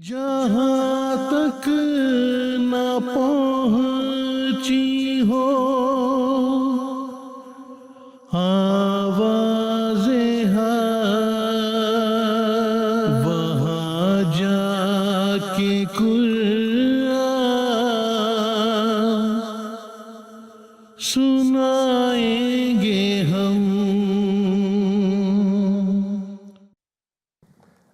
جہاں تک نہ پہنچی ہو آواز حق، وہاں جا کے قرآن سنائیں گے ہم۔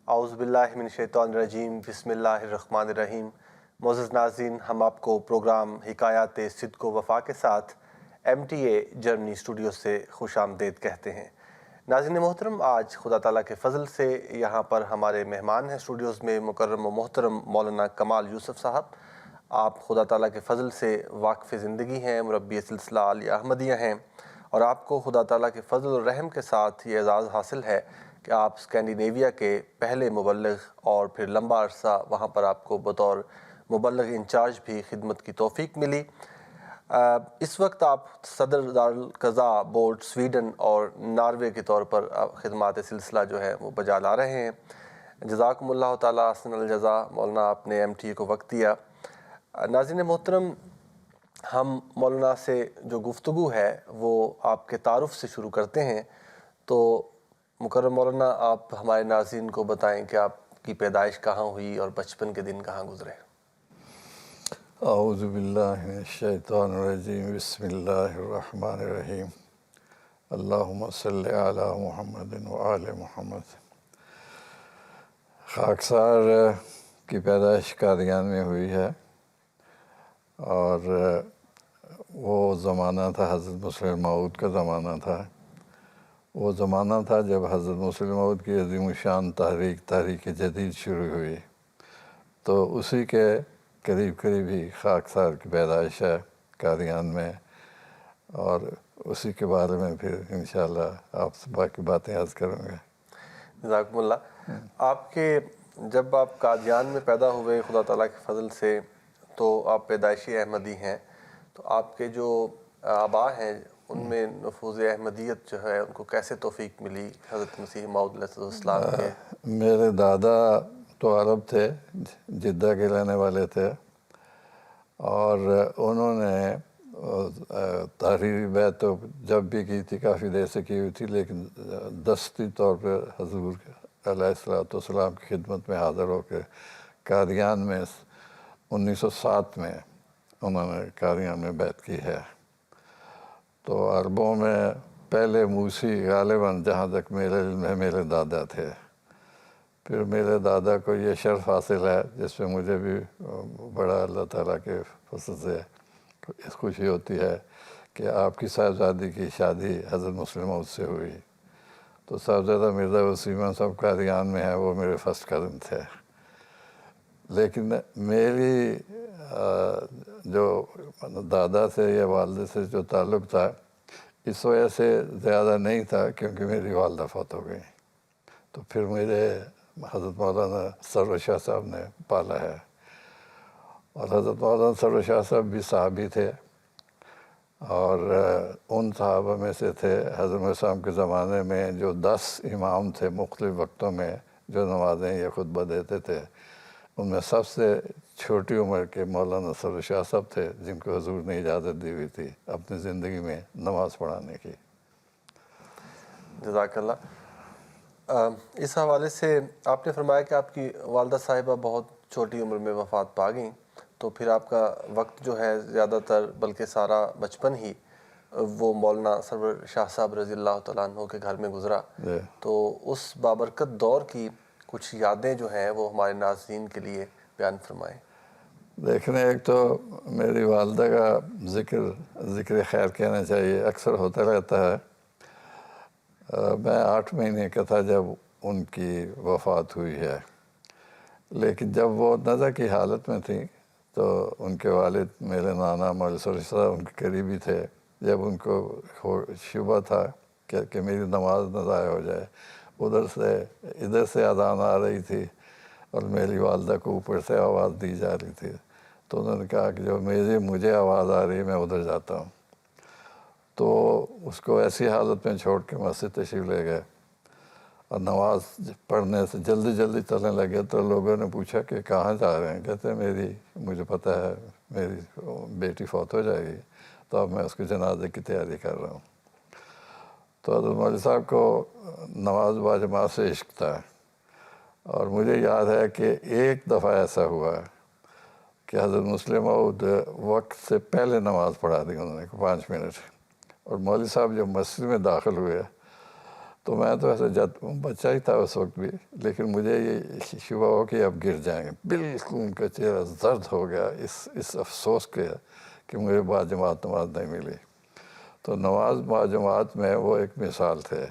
اعوذ باللہ من الشیطان الرجیم، بسم اللہ الرحمن الرحیم۔ معزز ناظرین، ہم آپ کو پروگرام حکایات صدق و وفا کے ساتھ MTA جرمنی اسٹوڈیو سے خوش آمدید کہتے ہیں۔ ناظرین محترم، آج خدا تعالیٰ کے فضل سے یہاں پر ہمارے مہمان ہیں اسٹوڈیوز میں مکرم و محترم مولانا کمال یوسف صاحب۔ آپ خدا تعالیٰ کے فضل سے واقف زندگی ہیں، مربی سلسلہ عالیہ احمدیہ ہیں، اور آپ کو خدا تعالیٰ کے فضل و رحم کے ساتھ یہ اعزاز حاصل ہے کہ آپ اسکینڈینیویا کے پہلے مبلغ، اور پھر لمبا عرصہ وہاں پر آپ کو بطور مبلغ انچارج بھی خدمت کی توفیق ملی۔ اس وقت آپ صدر دارالقضاء بورڈ سویڈن اور ناروے کے طور پر خدمات سلسلہ جو ہے وہ بجا لا رہے ہیں۔ جزاکم اللہ تعالیٰ احسن الجزا مولانا، آپ نے MTA کو وقت دیا۔ ناظرین محترم، ہم مولانا سے جو گفتگو ہے وہ آپ کے تعارف سے شروع کرتے ہیں، تو مکرم مولانا آپ ہمارے ناظرین کو بتائیں کہ آپ کی پیدائش کہاں ہوئی اور بچپن کے دن کہاں گزرے؟ اعوذ باللہ من الشیطان الرجیم، بسم اللہ الرحمن الرحیم، اللہم صلی علی محمد وآل محمد۔ خاکسار کی پیدائش قادیان میں ہوئی ہے، اور وہ زمانہ تھا حضرت مسلم موعود کا زمانہ تھا۔ وہ زمانہ تھا جب حضرت مسلم موعود کی عظیم الشان تحریک جدید شروع ہوئی، تو اسی کے قریب ہی خاکسار کی پیدائش ہے قادیان میں، اور اسی کے بارے میں پھر انشاءاللہ آپ سے باقی باتیں عرض کروں گا۔ جزاکم اللہ۔ آپ کے جب آپ قادیان میں پیدا ہوئے خدا تعالیٰ کے فضل سے، تو آپ پیدائشی احمدی ہیں، تو آپ کے جو آبا ہیں ان میں نفوذ احمدیت جو ہے ان کو کیسے توفیق ملی حضرت مسیح موعود علیہ السلام کے؟ میرے دادا تو عرب تھے، جدہ کے رہنے والے تھے، اور انہوں نے تحریری بیعت تو جب بھی کی تھی کافی دیر سے کی ہوئی تھی، لیکن دستی طور پہ حضور علیہ السلام کی خدمت میں حاضر ہو کے قادیان میں 1907 میں انہوں نے قادیان میں بیعت کی ہے۔ تو عربوں میں پہلے موسی غالباً جہاں تک میرے علم ہے میرے دادا تھے۔ پھر میرے دادا کو یہ شرف حاصل ہے جس میں مجھے بھی بڑا اللہ تعالیٰ کے فضل سے خوشی ہوتی ہے کہ آپ کی صاحبزادی کی شادی حضرت مسلم موعود سے ہوئی۔ تو صاحبزادہ مرزا وسیم صاحب قادیان میں ہیں، وہ میرے فرسٹ کزن تھے۔ لیکن میری جو دادا سے یا والدہ سے جو تعلق تھا اس وجہ سے زیادہ نہیں تھا، کیونکہ میری والدہ فوت ہو گئی، تو پھر میرے حضرت مولانا سرور شاہ صاحب نے پالا ہے۔ اور حضرت مولانا سرور شاہ صاحب بھی صحابی تھے، اور ان صحابہ میں سے تھے حضرت السلام کے زمانے میں جو 10 امام تھے مختلف وقتوں میں جو نمازیں یا خطبہ دیتے تھے، ان میں سب سے چھوٹی عمر کے مولانا سرور شاہ صاحب تھے، جن کو حضور نے اجازت دی ہوئی تھی اپنی زندگی میں نماز پڑھانے کی۔ جزاک اللہ۔ اس حوالے سے آپ نے فرمایا کہ آپ کی والدہ صاحبہ بہت چھوٹی عمر میں وفات پا گئیں، تو پھر آپ کا وقت جو ہے زیادہ تر بلکہ سارا بچپن ہی وہ مولانا سرور شاہ صاحب رضی اللہ تعالیٰ عنہ کے گھر میں گزرا۔ تو اس بابرکت دور کی کچھ یادیں جو ہیں وہ ہمارے ناظرین کے لیے بیان فرمائیں۔ دیکھنے ایک تو میری والدہ کا ذکر خیر کہنا چاہیے، اکثر ہوتا رہتا ہے۔ میں 8 مہینے کا تھا جب ان کی وفات ہوئی ہے، لیکن جب وہ نزع کی حالت میں تھی تو ان کے والد میرے نانا مولوی سرور صاحب ان کے قریبی تھے۔ جب ان کو شبہ تھا کہ میری نماز نہ ضائع ہو جائے، ادھر سے اذان آ رہی تھی اور میری والدہ کو اوپر سے آواز دی جا رہی تھی، تو انہوں نے کہا کہ جو مجھے آواز آ رہی ہے میں ادھر جاتا ہوں۔ تو اس کو ایسی حالت میں چھوڑ کے مسجد تشریف لے گئے، اور نماز پڑھنے سے جلدی جلدی چلنے لگے تو لوگوں نے پوچھا کہ کہاں جا رہے ہیں؟ کہتے ہیں مجھے پتہ ہے میری بیٹی فوت ہو جائے گی، تو اب میں اس کے جنازے کی تیاری کر رہا ہوں۔ تو حضرت مولوی صاحب کو نماز باجماعت سے عشق تھا، اور مجھے یاد ہے کہ ایک دفعہ ایسا ہوا کہ حضرت مسلم موعود وقت سے پہلے نماز پڑھا دی انہوں نے 5 منٹ، اور مولوی صاحب جب مسجد میں داخل ہوئے تو میں تو ایسے بچہ ہی تھا اس وقت بھی، لیکن مجھے یہ شبہ ہو کہ اب گر جائیں گے، بالکل ان کا چہرہ زرد ہو گیا اس افسوس کے کہ مجھے باجماعت نماز نہیں ملی۔ تو نماز باجماعت میں وہ ایک مثال تھے،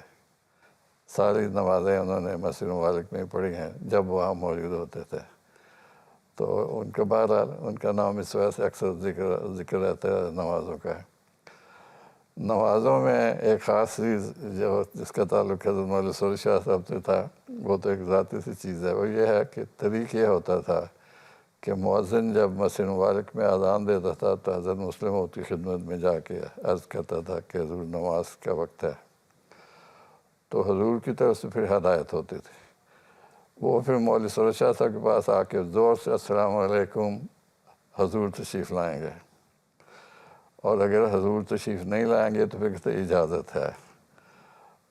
ساری نمازیں انہوں نے مسجد مبارک میں پڑھی ہیں جب وہاں موجود ہوتے تھے۔ تو ان کا بہرحال ان کا نام اس وجہ سے اکثر ذکر رہتا ہے نمازوں کا۔ نمازوں میں ایک خاص چیز جس کا تعلق حضرت مولوی سروش شاہ صاحب سے تھا، وہ تو ایک ذاتی سی چیز ہے، وہ یہ ہے کہ طریق یہ ہوتا تھا کہ مؤذن جب مسجد مبارک میں اذان دیتا تھا تو حضرت مسلم موعود کی خدمت میں جا کے عرض کرتا تھا کہ حضور نماز کا وقت ہے، تو حضور کی طرف سے پھر ہدایت ہوتی تھی۔ وہ پھر مولوی سروش شاہ صاحب کے پاس آ کے زور سے السلام علیکم حضور تشریف لائیں گے، اور اگر حضور تشریف نہیں لائیں گے تو پھر کہتے اجازت ہے۔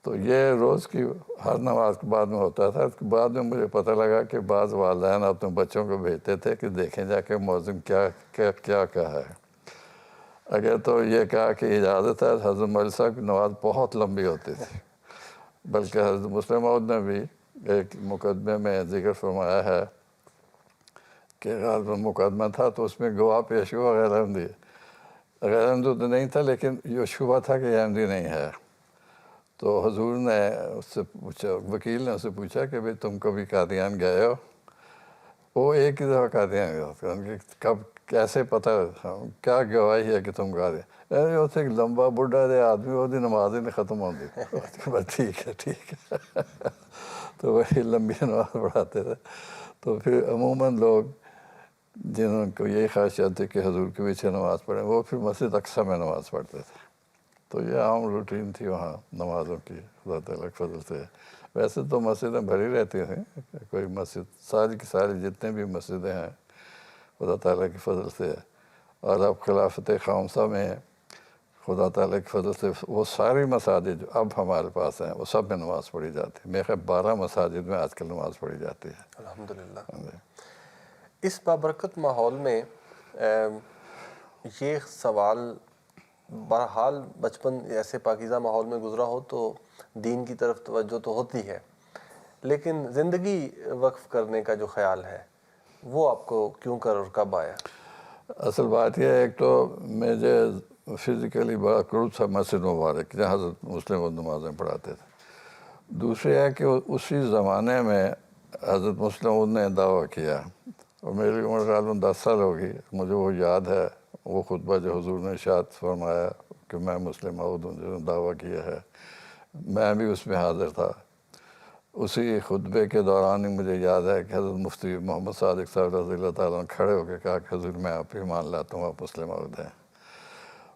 تو یہ روز کی ہر نماز کے بعد میں ہوتا تھا۔ اس کے بعد میں مجھے پتہ لگا کہ بعض والدین اپنے بچوں کو بھیجتے تھے کہ دیکھیں جا کے مؤذن کیا کہا ہے۔ اگر تو یہ کہا کہ اجازت ہے، حضرت مولوی صاحب کی نماز بہت لمبی ہوتی تھی، بلکہ حضرت مسلم موعود نے بھی ایک مقدمے میں ذکر فرمایا ہے کہ غالباً مقدمہ تھا تو اس میں گواہ پیش ہوا غیر احمدی تو نہیں تھا، لیکن یہ شبہ تھا کہ احمدی نہیں ہے۔ تو حضور نے اس سے پوچھا، وکیل نے اس سے پوچھا کہ بھئی تم کبھی قادیان گئے ہو؟ وہ ایک ہی دفعہ قادیان گیا تھا، کب کیسے پتہ کیا گواہی ہے کہ تم قادیان؟ وہ ایک لمبا بڈھا دے آدمی وہ دی نماز ہی نہیں ختم ہوتی۔ ٹھیک ہے تو وہی لمبی نماز پڑھاتے تھے۔ تو پھر عموماً لوگ جنہوں کو یہی خواہشات تھی کہ حضور کے پیچھے نماز پڑھیں، وہ پھر مسجد اقصیٰ میں نماز پڑھتے تھے۔ تو یہ عام روٹین تھی وہاں نمازوں کی، خدا تعالیٰ کے فضل سے۔ ویسے تو مسجدیں بھری رہتی تھیں، کوئی مسجد ساری کی ساری جتنے بھی مسجدیں ہیں خدا تعالیٰ کی فضل سے، اور اب خلافت خامسہ میں خدا تعالیٰ کی فضل سے وہ ساری مساجد جو اب ہمارے پاس ہیں وہ سب میں نماز پڑھی جاتی ہے۔ میرے خیال 12 مساجد میں آج کل نماز پڑھی جاتی ہے۔ الحمدللہ۔ اس بابرکت ماحول میں یہ سوال، بہرحال بچپن ایسے پاکیزہ ماحول میں گزرا ہو تو دین کی طرف توجہ تو ہوتی ہے، لیکن زندگی وقف کرنے کا جو خیال ہے وہ آپ کو کیوں کر اور کب آیا؟ اصل بات یہ ہے، ایک تو مجھے فزیکلی بڑا قرب تھا مسجد مبارک جہاں حضرت مسلم موعود نمازیں پڑھاتے تھے۔ دوسری ہے کہ اسی زمانے میں حضرت مسلم موعود نے دعویٰ کیا، اور میری عمر غالباً 10 سال ہوگی، مجھے وہ یاد ہے وہ خطبہ جو حضور نے ارشاد فرمایا کہ میں مسلم موعود ہوں جنہوں نے دعویٰ کیا ہے، میں بھی اس میں حاضر تھا۔ اسی خطبے کے دوران ہی مجھے یاد ہے کہ حضرت مفتی محمد صادق صاحب رضی اللہ تعالیٰ عنہ کھڑے ہو کے کہا کہ حضور میں آپ ہی مان لاتا ہوں، آپ مسلم موعود ہیں۔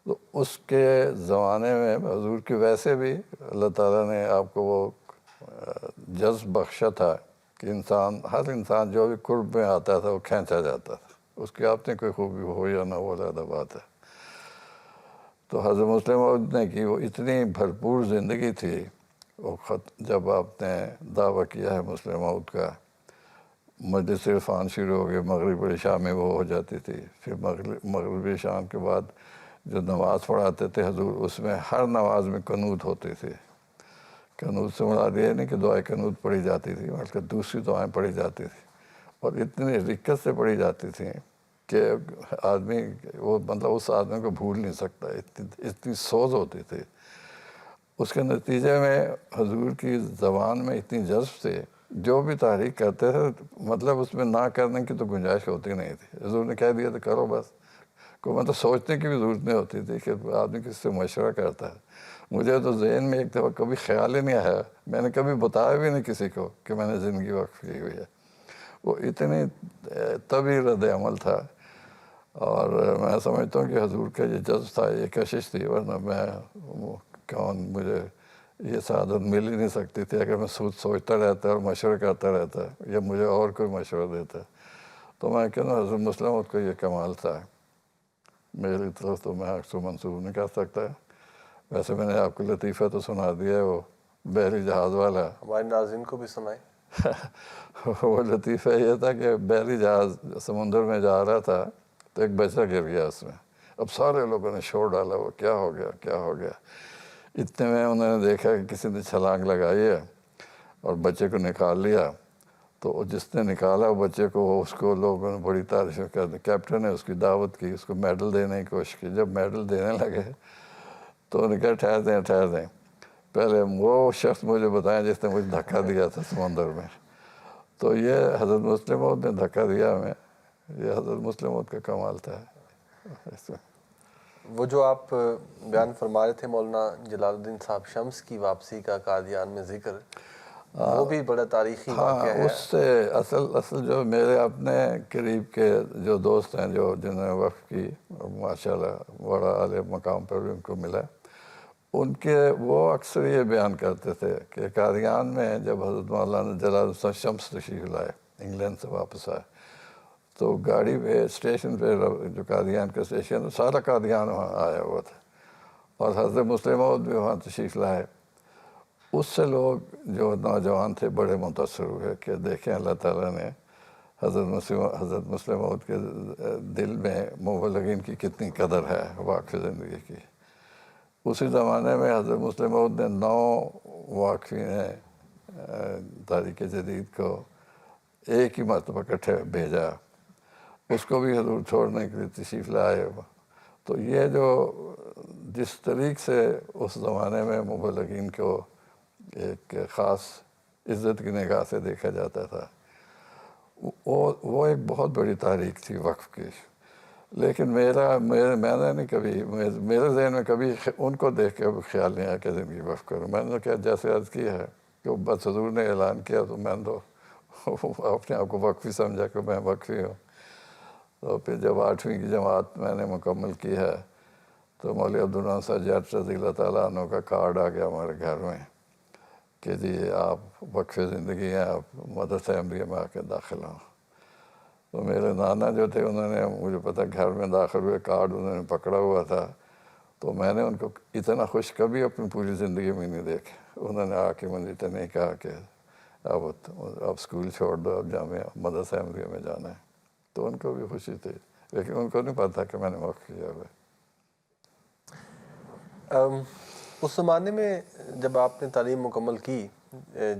تو اس کے زمانے میں حضور کی ویسے بھی اللہ تعالیٰ نے آپ کو وہ جذب بخشا تھا کہ ہر انسان جو بھی قرب میں آتا تھا وہ کھینچا جاتا تھا، اس کی آپ نے کوئی خوبی ہو یا نہ ہو علیحدہ بات ہے۔ تو حضرت مسلم موعود نے کی وہ اتنی بھرپور زندگی تھی، وہ جب آپ نے دعویٰ کیا ہے مسلم موعود کا، مجلس عرفان شروع ہو گئے، مغرب عشاء میں وہ ہو جاتی تھی، پھر مغرب عشاء کے بعد جو نماز پڑھاتے تھے حضور، اس میں ہر نماز میں قنوت ہوتی تھی۔ قنوت سے مراد یہ نہیں کہ دعائے قنوت پڑھی جاتی تھی، بلکہ دوسری دعائیں پڑھی جاتی تھیں، اور اتنی رکت سے پڑھی جاتی تھیں کہ آدمی وہ مطلب اس آدمی کو بھول نہیں سکتا، اتنی سوز ہوتی تھی۔ اس کے نتیجے میں حضور کی زبان میں اتنی جذب تھی، جو بھی تحریک کرتے تھے مطلب اس میں نہ کرنے کی تو گنجائش ہوتی نہیں تھی۔ حضور نے کہہ دیا تو کرو بس، کوئی مطلب سوچنے کی بھی ضرورت نہیں ہوتی تھی کہ آدمی کس سے مشورہ کرتا ہے۔ مجھے تو ذہن میں ایک دفعہ کبھی خیال ہی نہیں آیا، میں نے کبھی بتایا بھی نہیں کسی کو کہ میں نے زندگی وقف کی ہوئی ہے۔ وہ اتنی طبعی رد عمل تھا، اور میں سمجھتا ہوں کہ حضور کا یہ جذب تھا، یہ کشش تھی، ورنہ میں کون مجھے یہ سعادت مل ہی نہیں سکتی تھی اگر میں سوچتا رہتا اور مشورہ کرتا رہتا یا مجھے اور کوئی مشورہ دیتا. تو میں کہنا حضرت مسلم موعود کو یہ کمال تھا. میری طرف تو میں اکثر منسوخ نہیں کر سکتا. ویسے میں نے آپ کو لطیفہ تو سنا دیا ہے وہ بحری جہاز والا. ہمارے ناظرین کو بھی سنائیں. وہ لطیفہ یہ تھا کہ بحری جہاز سمندر میں جا رہا تھا تو ایک بچہ گر گیا اس میں. اب سارے لوگوں نے شور ڈالا وہ کیا ہو گیا کیا ہو گیا. اتنے میں انہوں نے دیکھا کہ کسی نے چھلانگ لگائی ہے اور بچے کو نکال لیا. تو جس نے نکالا وہ بچے کو اس کو لوگوں نے بڑی تعریف کر دی. کیپٹن نے اس کی دعوت کی, اس کو میڈل دینے کی کوشش کی. جب میڈل دینے لگے تو انہوں نے کہا ٹھہر دیں پہلے وہ شخص مجھے بتائیں جس نے مجھے دھکا دیا تھا سمندر میں. تو یہ حضرت مسلم موعود نے دھکا دیا ہمیں. یہ حضرت مسلم موعود کا کمال تھا. وہ جو آپ بیان فرما رہے تھے مولانا جلال الدین صاحب شمس کی واپسی کا قادیان میں ذکر, وہ بھی بڑا تاریخی واقعہ ہے. اس سے اصل جو میرے اپنے قریب کے جو دوست ہیں جنہوں نے وقف کی ماشاءاللہ بڑا اعلی مقام پر بھی ان کو ملا, ان کے وہ اکثر یہ بیان کرتے تھے کہ قادیان میں جب حضرت مولانا جلال الدین شمس تشریف لائے انگلینڈ سے واپس آئے تو گاڑی پہ اسٹیشن پہ جو قادیان کا اسٹیشن سارا قادیان وہاں آیا ہوا تھا اور حضرت مسلم موعود بھی وہاں تشریف لائے. اس سے لوگ جو نوجوان تھے بڑے متاثر ہوئے کہ دیکھیں اللہ تعالیٰ نے حضرت مسلم موعود کے دل میں مبلغین کی کتنی قدر ہے واقف زندگی کی. اسی زمانے میں حضرت مسلم موعود نے 9 واقفین تاریخ جدید کو ایک ہی مرتبہ اکٹھے بھیجا. اس کو بھی حضور چھوڑنے کے لیے تشریف لائے. تو یہ جو جس طریق سے اس زمانے میں مبلغین کو ایک خاص عزت کی نگاہ سے دیکھا جاتا تھا, وہ ایک بہت بڑی تاریخ تھی وقف کی. لیکن میں نے نہیں کبھی میرے ذہن میں کبھی ان کو دیکھ کے خیال نہیں آیا کہ زندگی وقف کروں. میں نے کیا جیسے عرض کی ہے کہ بس حضور نے اعلان کیا تو میں تو اپنے آپ کو وقفی سمجھا کہ میں وقفی ہوں. تو پھر جب 8ویں کی جماعت میں نے مکمل کی ہے تو مولوی عبدالرحمن صاحب جٹ رضی اللہ تعالیٰ عنہ کا کارڈ آ گیا ہمارے گھر میں کہ جی آپ وقف زندگی ہیں, آپ مدرسہ احمدیہ میں آ کے داخل ہوں. تو میرے نانا جو تھے انہوں نے مجھے پتہ گھر میں داخل ہوئے کارڈ انہوں نے پکڑا ہوا تھا تو میں نے ان کو اتنا خوش کبھی اپنی پوری زندگی میں نہیں دیکھا. انہوں نے آ کے مجھے تو نہیں کہا کہ اب اسکول چھوڑ دو, اب جامعہ مدرسہ احمدیہ میں جانا ہے. تو ان کو بھی خوشی تھی لیکن ان کو نہیں پتا کہ میں نے وقف کیا ہوا. اس زمانے میں جب آپ نے تعلیم مکمل کی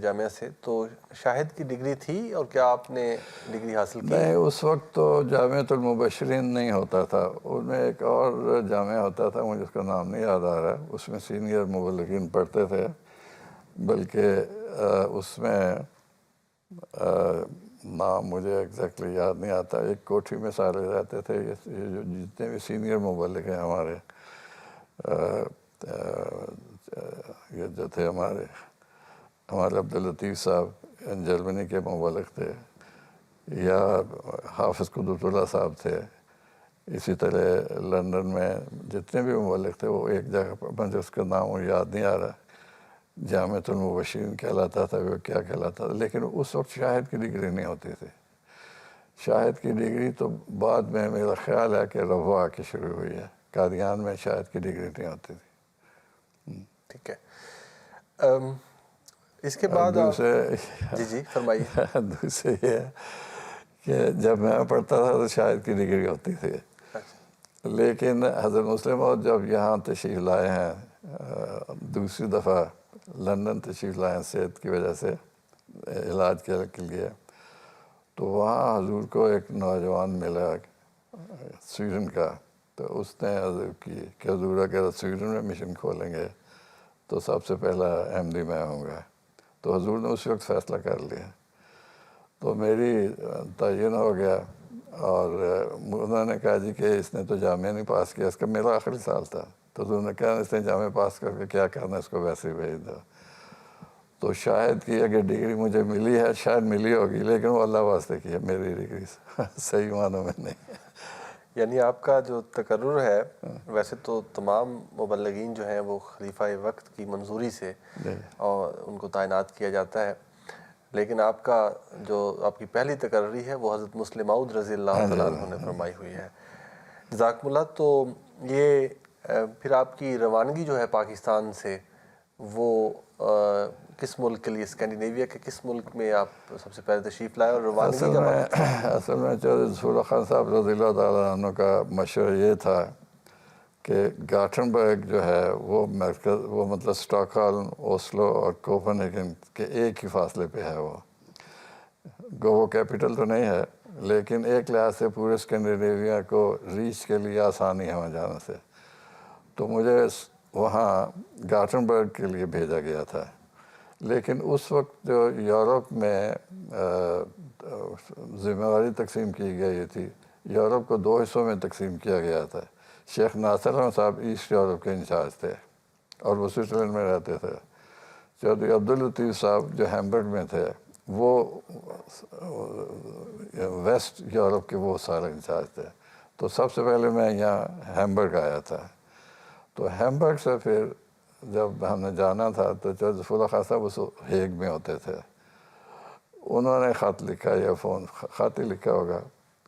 جامعہ سے تو شاہد کی ڈگری تھی اور کیا آپ نے ڈگری حاصل کی؟ نہیں, اس وقت تو جامعۃ المبشرین نہیں ہوتا تھا. ان میں ایک اور جامعہ ہوتا تھا, مجھے اس کا نام نہیں یاد آ رہا. اس میں سینئر مبلغین پڑھتے تھے, بلکہ اس میں نام مجھے ایگزیکٹلی یاد نہیں آتا. ایک کوٹھی میں سارے رہتے تھے یہ جو جتنے بھی سینئر مبلغ ہیں ہمارے, یہ جو تھے ہمارے عبداللطیف صاحب جرمنی کے مبلغ تھے, یا حافظ قدرت اللہ صاحب تھے. اسی طرح لندن میں جتنے بھی مبلغ تھے وہ ایک جگہ پر, مجھے اس کا نام یاد نہیں آ رہا, جامعۃ المبشرین کہلاتا تھا, وہ کیا کہلاتا تھا. لیکن اس وقت شاہد کی ڈگری نہیں ہوتی تھی. شاہد کی ڈگری تو بعد میں میرا خیال ہے کہ ربوہ کی شروع ہوئی ہے. قادیان میں شاہد کی ڈگری نہیں ہوتی تھی. ٹھیک ہے. اس کے بعد جی فرمائیے. دوسرے یہ کہ جب میں پڑھتا تھا تو شاہد کی ڈگری ہوتی تھی. لیکن حضرت مسلم موعود جب یہاں تشریف لائے ہیں دوسری دفعہ لندن تشریف لائے ہیں صحت کی وجہ سے علاج کے لیے, تو وہاں حضور کو ایک نوجوان ملا سویڈن کا. تو اس نے حضور کی کہ حضور اگر سویڈن میں مشن کھولیں گے تو سب سے پہلا احمدی میں ہوں گا. تو حضور نے اس وقت فیصلہ کر لیا. تو میری تعین ہو گیا اور انہوں نے کہا جی کہ اس نے تو جامعہ نہیں پاس کیا, اس کا میرا آخری سال تھا. تو حضور نے کہا اس نے جامعہ پاس کر کے کیا کرنا, اس کو ویسے ہی بھیج دو. تو شاید کی اگر ڈگری مجھے ملی ہے, شاید ملی ہوگی, لیکن وہ اللہ واسطے کی ہے, میری ڈگری صحیح معنوں میں نہیں. یعنی آپ کا جو تقرر ہے ویسے تو تمام مبلغین جو ہیں وہ خلیفہ وقت کی منظوری سے اور ان کو تعینات کیا جاتا ہے، لیکن آپ کا جو آپ کی پہلی تقرری ہے وہ حضرت مسلم موعود رضی اللہ تعالیٰ عنہ نے فرمائی ہوئی ہے، جزاکم اللہ۔ تو یہ پھر آپ کی روانگی جو ہے پاکستان سے وہ کس ملک کے لیے، اسکینڈینیویا کے کس ملک میں آپ سب سے پہلے تشریف لائے اور روانگی کا وقت؟ اصل میں چودھری ظفر اللہ خان صاحب رضی اللہ تعالیٰ عنہ کا مشورہ یہ تھا کہ گاٹھنبرگ جو ہے وہ مرکز، وہ مطلب اسٹاک ہولم، اوسلو اور کوپن ہیگن کے ایک ہی فاصلے پہ ہے، وہ کیپٹل تو نہیں ہے لیکن ایک لحاظ سے پورے اسکینڈینیویا کو ریچ کے لیے آسانی ہے وہاں جانے سے۔ تو مجھے وہاں گاٹھنبرگ کے لیے بھیجا گیا تھا، لیکن اس وقت جو یورپ میں ذمہ داری تقسیم کی گئی تھی، یورپ کو دو حصوں میں تقسیم کیا گیا تھا۔ شیخ ناصر احمد صاحب ایسٹ یورپ کے انچارج تھے اور وہ سوئٹزرلینڈ میں رہتے تھے۔ چودھری عبداللطیف صاحب جو ہیمبرگ میں تھے وہ ویسٹ یورپ کے وہ سارے انچارج تھے۔ تو سب سے پہلے میں یہاں ہیمبرگ آیا تھا، تو ہیمبرگ سے پھر جب ہم نے جانا تھا تو چودھری ظفر اللہ خان صاحب اس ہیگ میں ہوتے تھے، انہوں نے خط لکھا یا خط ہی لکھا ہوگا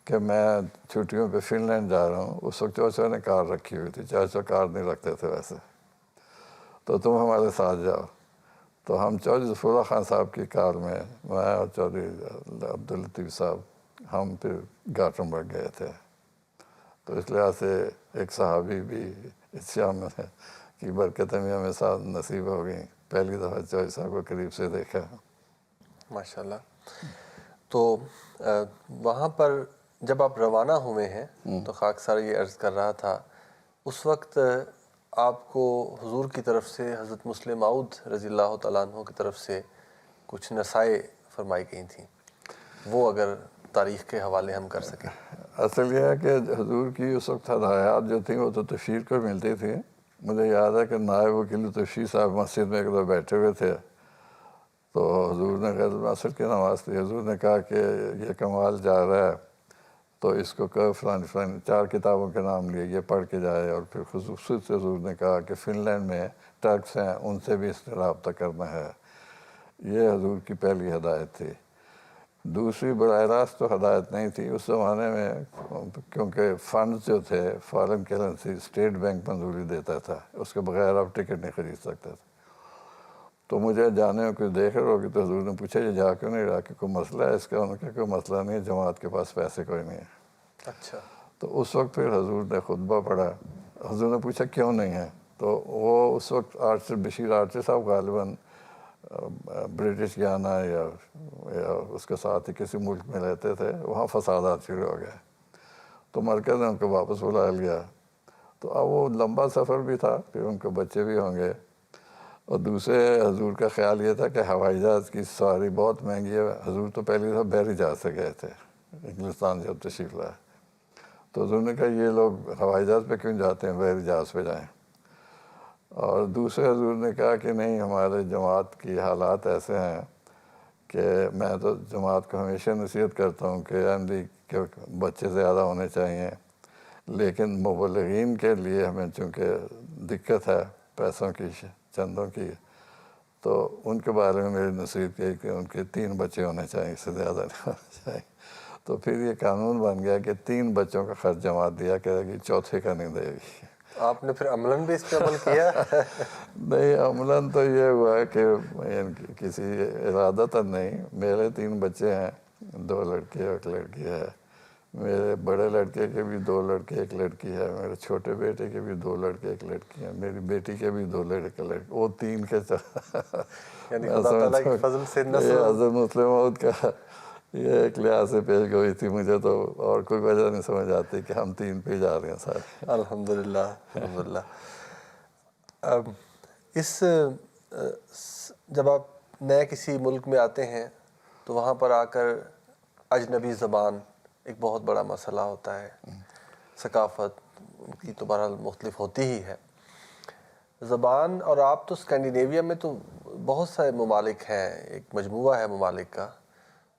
کہ میں چھٹیوں پہ فن لینڈ جا رہا ہوں۔ اس وقت چاچا نے کار رکھی ہوئی تھی، چاچا کار نہیں رکھتے تھے ویسے، تو تم ہمارے ساتھ جاؤ۔ تو ہم چودھری ظفر اللہ خان صاحب کی کار میں، میں اور چودھری عبداللطیف صاحب، ہم پھر گاٹھنبرگ گئے تھے۔ تو اس لحاظ سے ایک صحابی بھی اس شام میں کی برکتیں بھی ہمیں ساتھ نصیب ہو گئیں، پہلی دفعہ چودھری صاحب کو قریب سے دیکھا۔ ماشاءاللہ۔ تو وہاں پر جب آپ روانہ ہوئے ہیں تو خاک سار یہ عرض کر رہا تھا، اس وقت آپ کو حضور کی طرف سے حضرت مسلم موعود رضی اللہ تعالیٰ عنہ کی طرف سے کچھ نصائح فرمائی گئی تھیں، وہ اگر تاریخ کے حوالے ہم کر سکیں۔ اصل یہ ہے کہ حضور کی اس وقت ہدایات جو تھیں وہ تو تفسیر کو ملتی تھی۔ مجھے یاد ہے کہ نائب وکیل تفسیر صاحب مسجد میں ایک دفعہ بیٹھے ہوئے تھے، تو حضور نے غیر العصر کی نماز تھی، حضور نے کہا کہ یہ کمال جا رہا ہے تو اس کو کہ فلانی 4 کتابوں کے نام لیے، یہ پڑھ کے جائے، اور پھر خصوصیت سے حضور نے کہا کہ فن لینڈ میں ٹرکس ہیں، ان سے بھی اس نے رابطہ کرنا ہے۔ یہ حضور کی پہلی ہدایت تھی۔ دوسری براہ راست تو ہدایت نہیں تھی اس زمانے میں، کیونکہ فنڈز جو تھے فارن کرنسی اسٹیٹ بینک منظوری دیتا تھا، اس کے بغیر آپ ٹکٹ نہیں خرید سکتے تھے۔ تو مجھے جانے میں کچھ دیکھ رہے ہوگی تو حضور نے پوچھا یہ جا کیوں نہیں رہا، کہ کوئی مسئلہ ہے اس کا؟ انہوں نے کہا کوئی مسئلہ نہیں ہے، جماعت کے پاس پیسے کوئی نہیں ہے۔ اچھا۔ تو اس وقت پھر حضور نے خطبہ پڑھا، حضور نے پوچھا کیوں نہیں ہے؟ تو وہ اس وقت آرچر بشیر آرچر صاحب غالباً برٹش گیانا یا اس کے ساتھ ہی کسی ملک میں رہتے تھے، وہاں فسادات شروع ہو گئے، تو مرکز نے ان کو واپس بلایا لیا۔ تو اب وہ لمبا سفر بھی تھا، پھر ان کو بچے بھی ہوں گے، اور دوسرے حضور کا خیال یہ تھا کہ ہوائی جہاز کی سواری بہت مہنگی ہے۔ حضور تو پہلی دفعہ بحری جہاز سے گئے تھے انگلستان جب تشریف لائے، تو حضور نے کہا یہ لوگ ہوائی جہاز پہ کیوں جاتے ہیں، بحری جہاز پہ جائیں۔ اور دوسرے حضور نے کہا کہ نہیں، ہمارے جماعت کی حالات ایسے ہیں کہ میں تو جماعت کو ہمیشہ نصیحت کرتا ہوں کہ احمدی کے بچے زیادہ ہونے چاہیے، لیکن مبلغین کے لیے ہمیں چونکہ دقت ہے پیسوں کی، چندوں کی، تو ان کے بارے میں میری نصیحت کی کہ ان کے 3 بچے ہونے چاہیے، اس سے زیادہ نہیں ہونے چاہیے۔ تو پھر یہ قانون بن گیا کہ 3 بچوں کا خرچ جماعت دیا کرے گی، چوتھے کا نہیں دے گی۔ آپ نے پھر عملاً بھی اس پہ عمل کیا؟ نہیں، عملاً تو یہ ہوا ہے کہ کسی ارادتاً نہیں، میرے 3 بچے ہیں، 2 لڑکے اور 1 لڑکی ہے۔ میرے بڑے لڑکے کے بھی 2 لڑکے 1 لڑکی ہے، میرے چھوٹے بیٹے کے بھی 2 لڑکے 1 لڑکی ہے، میری بیٹی کے بھی 2 لڑکے وہ 3 کے یعنی خدا تعالیٰ کے فضل سے نسل حضرت مسلم موعود کا یہ ایک لحاظ سے پیش گوئی تھی مجھے، تو اور کوئی وجہ نہیں سمجھ آتی کہ ہم 3 پہ جا رہے ہیں سارے۔ الحمدللہ الحمدللہ۔ اس جب آپ نئے کسی ملک میں آتے ہیں تو وہاں پر آ کر اجنبی زبان ایک بہت بڑا مسئلہ ہوتا ہے، ثقافت کی تو بہرحال مختلف ہوتی ہی ہے زبان، اور آپ تو اسکینڈینیویا میں تو بہت سارے ممالک ہیں، ایک مجموعہ ہے ممالک کا،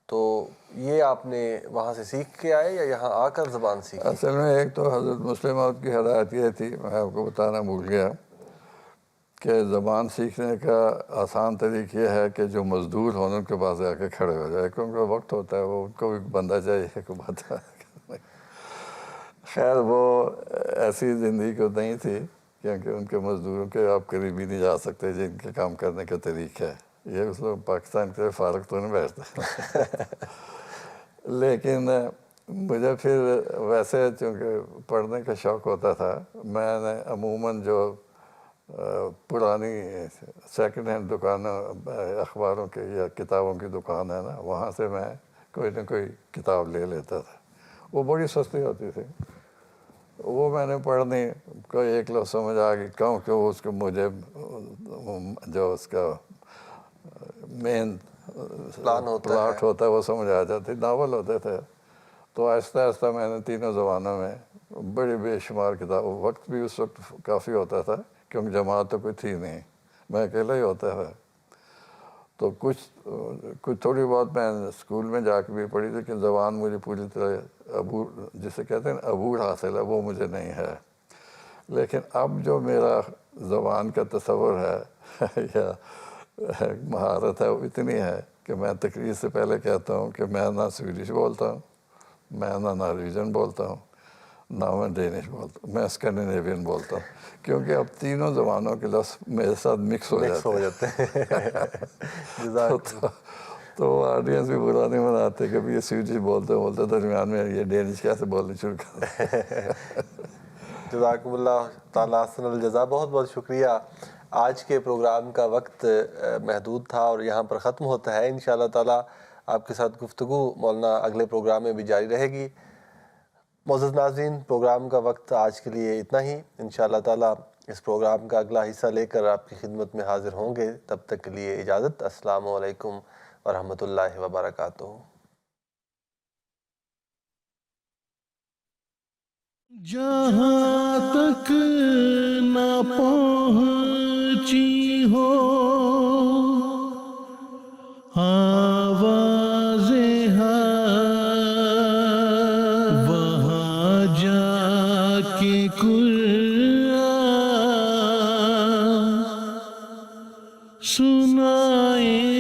تو یہ آپ نے وہاں سے سیکھ کے آئے یا یہاں آ کر زبان سیکھی؟ اصل میں ایک تو حضرت مسلم موعود کی ہدایت یہ تھی، میں آپ کو بتانا بھول گیا، کہ زبان سیکھنے کا آسان طریقہ یہ ہے کہ جو مزدور ہوں ان کے پاس جا کے کھڑے ہو جائے، کیونکہ ان کا وقت ہوتا ہے، وہ ان کو بھی بندہ چاہیے کو بات ہے۔ خیر وہ ایسی زندگی کو نہیں تھی، کیونکہ ان کے مزدوروں کے آپ قریب ہی نہیں جا سکتے جن کے کام کرنے کا طریقہ ہے، یہ اس لوگ پاکستان کے فارغ تو نہیں بیٹھتے۔ لیکن مجھے پھر ویسے چونکہ پڑھنے کا شوق ہوتا تھا، میں نے عموماً جو پرانی سیکنڈ ہینڈ دکانوں اخباروں کے یا کتابوں کی دکان ہے نا، وہاں سے میں کوئی نہ کوئی کتاب لے لیتا تھا، وہ بڑی سستی ہوتی تھی، وہ میں نے پڑھنی، کوئی ایک لفظ سمجھ آ گئی، کیونکہ اس کو مجھے جو اس کا مین پلاٹ ہوتا ہے وہ سمجھ آ جاتی، ناول ہوتے تھے، تو آہستہ آہستہ میں نے تینوں زبانوں میں بڑی بے شمار کتاب، وقت بھی اس وقت کافی ہوتا تھا کیونکہ جماعت تو کوئی تھی نہیں، میں اکیلا ہی ہوتا تھا، تو کچھ تھوڑی بہت میں اسکول میں جا کے بھی پڑھی، لیکن زبان مجھے پوری طرح عبور، جسے کہتے ہیں عبور حاصل ہے، وہ مجھے نہیں ہے۔ لیکن اب جو میرا زبان کا تصور ہے یا مہارت ہے، وہ اتنی ہے کہ میں تقریر سے پہلے کہتا ہوں کہ میں نہ سویڈش بولتا ہوں، میں نہ نارویجن بولتا ہوں، نہ میں ڈینش بولتا ہوں، میں اسکینڈینیوین بولتا ہوں، کیونکہ اب تینوں زبانوں کے لفظ میرے ساتھ مکس ہو جاتے ہیں۔ تو آڈینس بھی برا نہیں مناتے کہ یہ سویڈش بولتے درمیان میں یہ ڈینش کیسے بولنے شروع کر۔ جزاکم اللہ تعالیٰ احسن الجزا، بہت بہت شکریہ۔ آج کے پروگرام کا وقت محدود تھا اور یہاں پر ختم ہوتا ہے، انشاءاللہ تعالیٰ آپ کے ساتھ گفتگو مولانا اگلے پروگرام میں بھی جاری رہے گی۔ معزز ناظرین، پروگرام کا وقت آج کے لیے اتنا ہی، انشاءاللہ تعالیٰ اس پروگرام کا اگلا حصہ لے کر آپ کی خدمت میں حاضر ہوں گے، تب تک کے لیے اجازت، السلام علیکم ورحمۃ اللہ وبرکاتہ۔ جہاں تک نہ پہنچی ہو آواز حق، وہاں جا کے قرآن سنائے